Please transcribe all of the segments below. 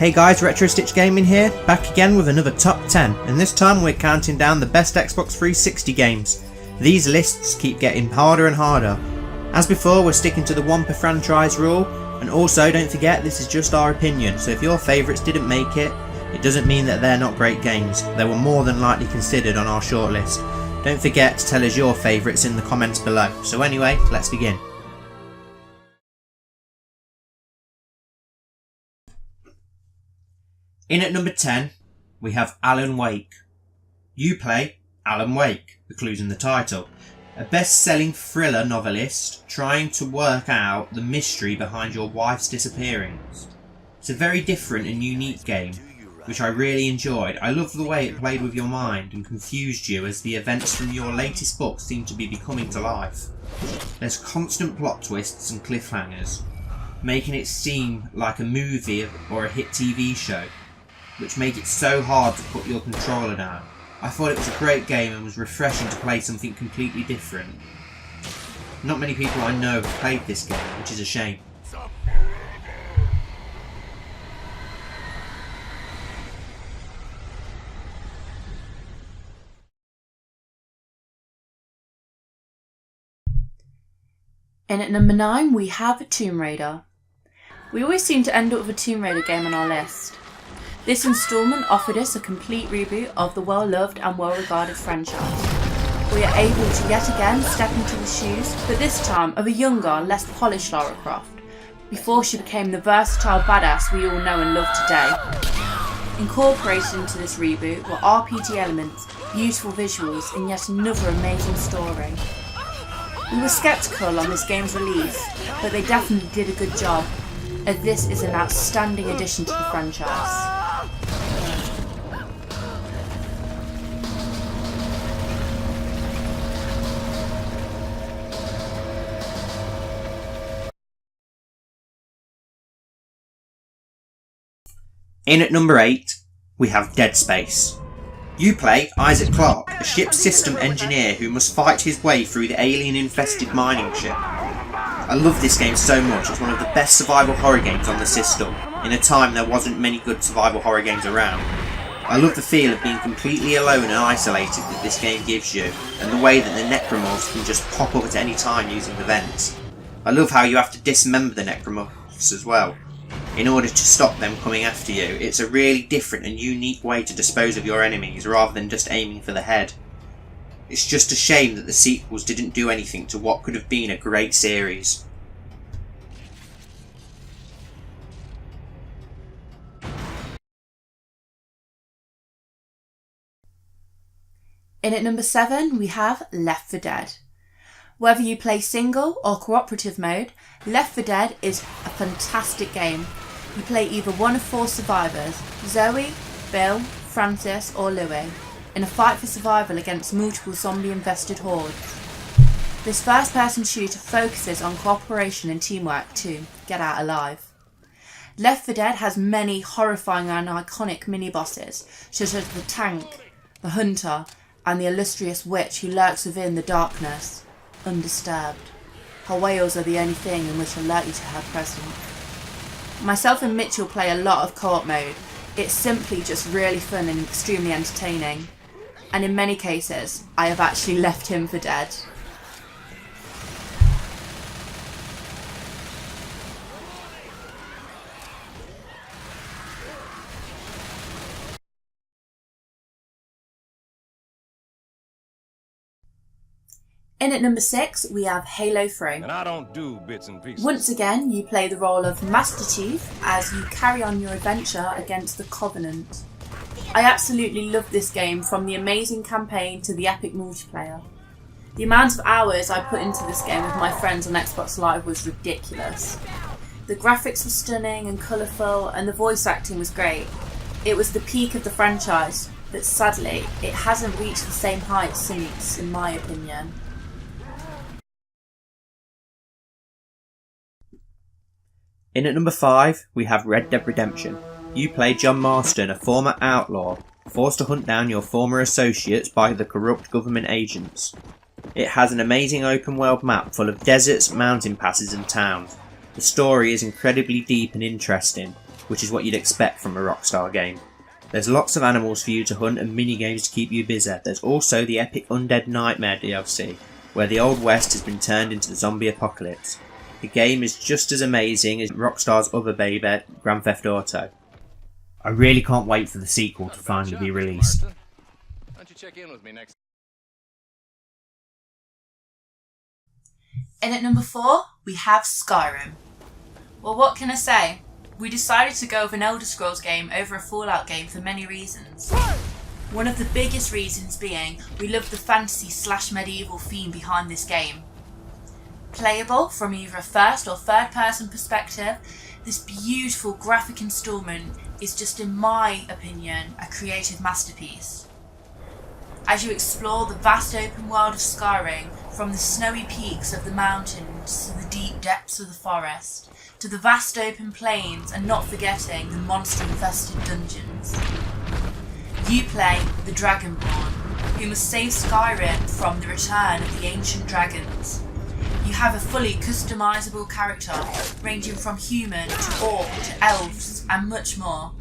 Hey guys, retrostitchgaming here, back again with another top 10, and this time we're counting down the best Xbox 360 games. These lists keep getting harder and harder. As before, we're sticking to the one per franchise rule, and also don't forget this is just our opinion, so if your favourites didn't make it, it doesn't mean that they're not great games. They were more than likely considered on our shortlist. Don't forget to tell us your favourites in the comments below. So anyway, let's begin. In at number 10, we have Alan Wake. You play Alan Wake, the clue's in the title. A best-selling thriller novelist trying to work out the mystery behind your wife's disappearance. It's a very different and unique game, which I really enjoyed. I loved the way it played with your mind and confused you as the events from your latest book seemed to be becoming to life. There's constant plot twists and cliffhangers, making it seem like a movie or a hit TV show, which make it so hard to put your controller down. I thought it was a great game and was refreshing to play something completely different. Not many people I know have played this game, which is a shame. In at number 9 we have Tomb Raider. We always seem to end up with a Tomb Raider game on our list. This instalment offered us a complete reboot of the well-loved and well-regarded franchise. We are able to yet again step into the shoes, but this time of a younger, less polished Lara Croft, before she became the versatile badass we all know and love today. Incorporated into this reboot were RPG elements, beautiful visuals, and yet another amazing story. We were sceptical on this game's release, but they definitely did a good job, as this is an outstanding addition to the franchise. In at number 8, we have Dead Space. You play Isaac Clarke, a ship system engineer who must fight his way through the alien-infested mining ship. I love this game so much, it's one of the best survival horror games on the system, in a time there wasn't many good survival horror games around. I love the feel of being completely alone and isolated that this game gives you, and the way that the necromorphs can just pop up at any time using the vents. I love how you have to dismember the necromorphs as well, in order to stop them coming after you. It's a really different and unique way to dispose of your enemies rather than just aiming for the head. It's just a shame that the sequels didn't do anything to what could have been a great series. In at number 7 we have Left 4 Dead. Whether you play single or cooperative mode, Left 4 Dead is a fantastic game. You play either one of 4 survivors, Zoe, Bill, Francis or Louis, in a fight for survival against multiple zombie-infested hordes. This first-person shooter focuses on cooperation and teamwork to get out alive. Left 4 Dead has many horrifying and iconic mini-bosses, such as the Tank, the Hunter, and the illustrious witch who lurks within the darkness, undisturbed. Her wails are the only thing in which alert you to her presence. Myself and Mitchell play a lot of co-op mode. It's simply just really fun and extremely entertaining. And in many cases, I have actually left him for dead. In at number 6, we have Halo 3. And I don't do bits and pieces. Once again, you play the role of Master Chief as you carry on your adventure against the Covenant. I absolutely love this game, from the amazing campaign to the epic multiplayer. The amount of hours I put into this game with my friends on Xbox Live was ridiculous. The graphics were stunning and colourful, and the voice acting was great. It was the peak of the franchise, but sadly, it hasn't reached the same heights since, in my opinion. In at number 5, we have Red Dead Redemption. You play John Marston, a former outlaw, forced to hunt down your former associates by the corrupt government agents. It has an amazing open world map full of deserts, mountain passes and towns. The story is incredibly deep and interesting. which is what you'd expect from a Rockstar game. There's lots of animals for you to hunt and minigames to keep you busy. There's also the epic Undead Nightmare DLC, where the Old West has been turned into the zombie apocalypse. The game is just as amazing as Rockstar's other baby, Grand Theft Auto. I really can't wait for the sequel to finally be released. Why don't you check in with me next? In at number 4, we have Skyrim. Well, what can I say? We decided to go with an Elder Scrolls game over a Fallout game for many reasons. One of the biggest reasons being we love the fantasy/medieval theme behind this game. Playable from either a first or third person perspective, this beautiful graphic installment is just, in my opinion, a creative masterpiece. As you explore the vast open world of Skyrim, from the snowy peaks of the mountains to the deep depths of the forest, to the vast open plains, and not forgetting the monster-infested dungeons. You play the Dragonborn, who must save Skyrim from the return of the ancient dragons. You have a fully customisable character, ranging from human to orc to elves and much more.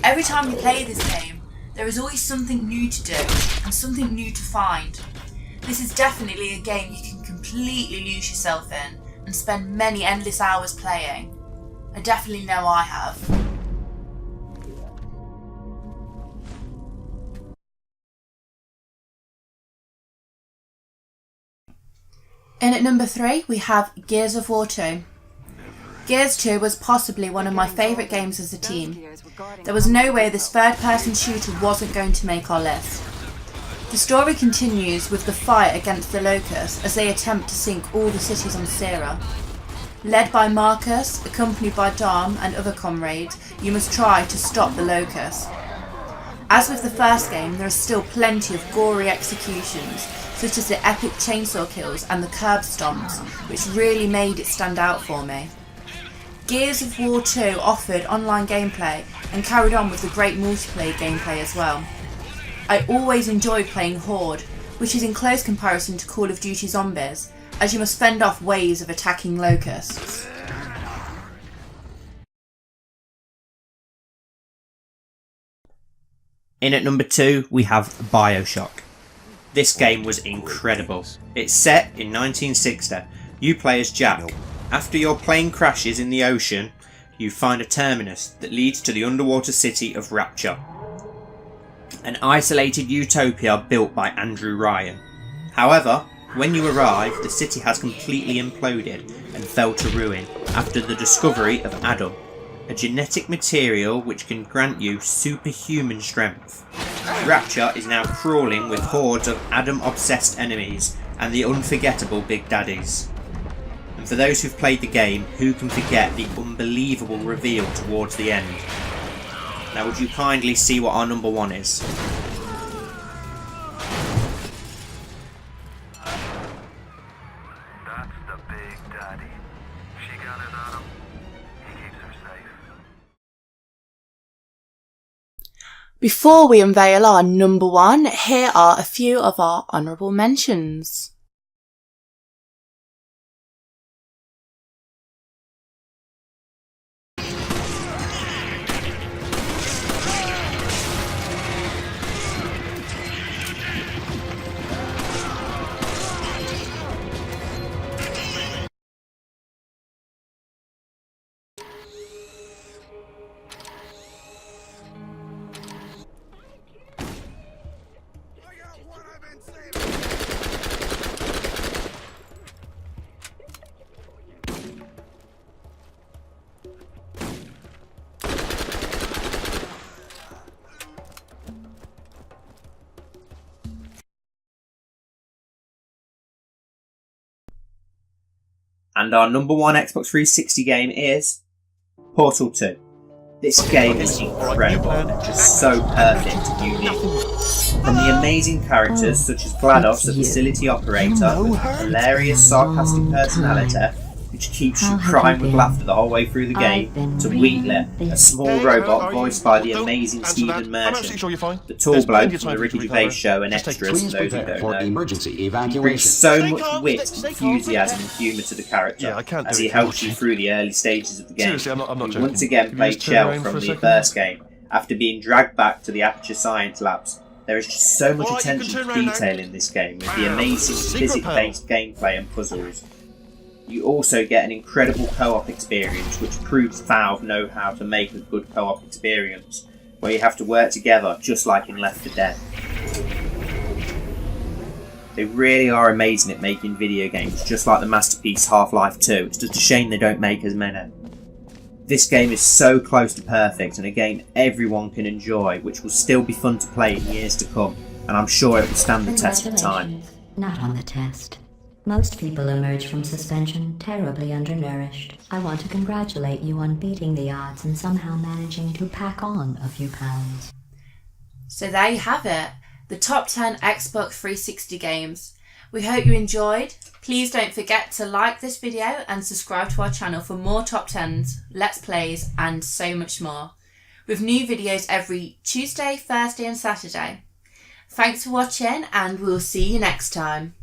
Every time you play this game, there is always something new to do and something new to find. This is definitely a game you can completely lose yourself in and spend many endless hours playing. I definitely know I have. In at number 3, we have Gears of War 2. Gears 2 was possibly one of my favourite games as a teen. There was no way this third-person shooter wasn't going to make our list. The story continues with the fight against the Locusts as they attempt to sink all the cities on Sierra. Led by Marcus, accompanied by Dom and other comrades, you must try to stop the Locusts. As with the first game, there is still plenty of gory executions, such as the epic chainsaw kills and the curb stomps, which really made it stand out for me. Gears of War 2 offered online gameplay and carried on with the great multiplayer gameplay as well. I always enjoyed playing Horde, which is in close comparison to Call of Duty Zombies, as you must fend off waves of attacking locusts. In at number 2, we have Bioshock. This game was incredible. It's set in 1960. You play as Jack. After your plane crashes in the ocean, you find a terminus that leads to the underwater city of Rapture, an isolated utopia built by Andrew Ryan. However, when you arrive, the city has completely imploded and fell to ruin after the discovery of Adam, a genetic material which can grant you superhuman strength. Rapture is now crawling with hordes of Adam-obsessed enemies and the unforgettable Big Daddies. And for those who've played the game, who can forget the unbelievable reveal towards the end? Now would you kindly see what our number 1 is? That's the Big Daddy. She got it on him. He keeps her safe. Before we unveil our number 1, here are a few of our honourable mentions. And our number 1 Xbox 360 game is Portal 2. This game is incredible, just so perfect and unique. From the amazing characters such as GLaDOS, the facility operator, with a hilarious sarcastic personality, which keeps you crying with laughter the whole way through the game, to Wheatlet, a small robot voiced by the amazing Stephen Merchant, the tall bloke from the Ricky Gervais show and extras for those who don't know. He brings so much wit, enthusiasm and humour to the character as he helps you through the early stages of the game. You once again played Shell from the first game, after being dragged back to the Aperture Science Labs. There is just so much attention to detail in this game, with the amazing physics-based gameplay and puzzles. You also get an incredible co-op experience, which proves Valve know how to make a good co-op experience, where you have to work together, just like in Left 4 Dead. They really are amazing at making video games, just like the masterpiece Half-Life 2. It's just a shame they don't make as many. This game is so close to perfect, and a game everyone can enjoy, which will still be fun to play in years to come, and I'm sure it will stand the test of time. Not on the test. Most people emerge from suspension terribly undernourished. I want to congratulate you on beating the odds and somehow managing to pack on a few pounds. So there you have it, the top 10 Xbox 360 games. We hope you enjoyed. Please don't forget to like this video and subscribe to our channel for more top 10s, let's plays and so much more, with new videos every Tuesday, Thursday and Saturday. Thanks for watching and we'll see you next time.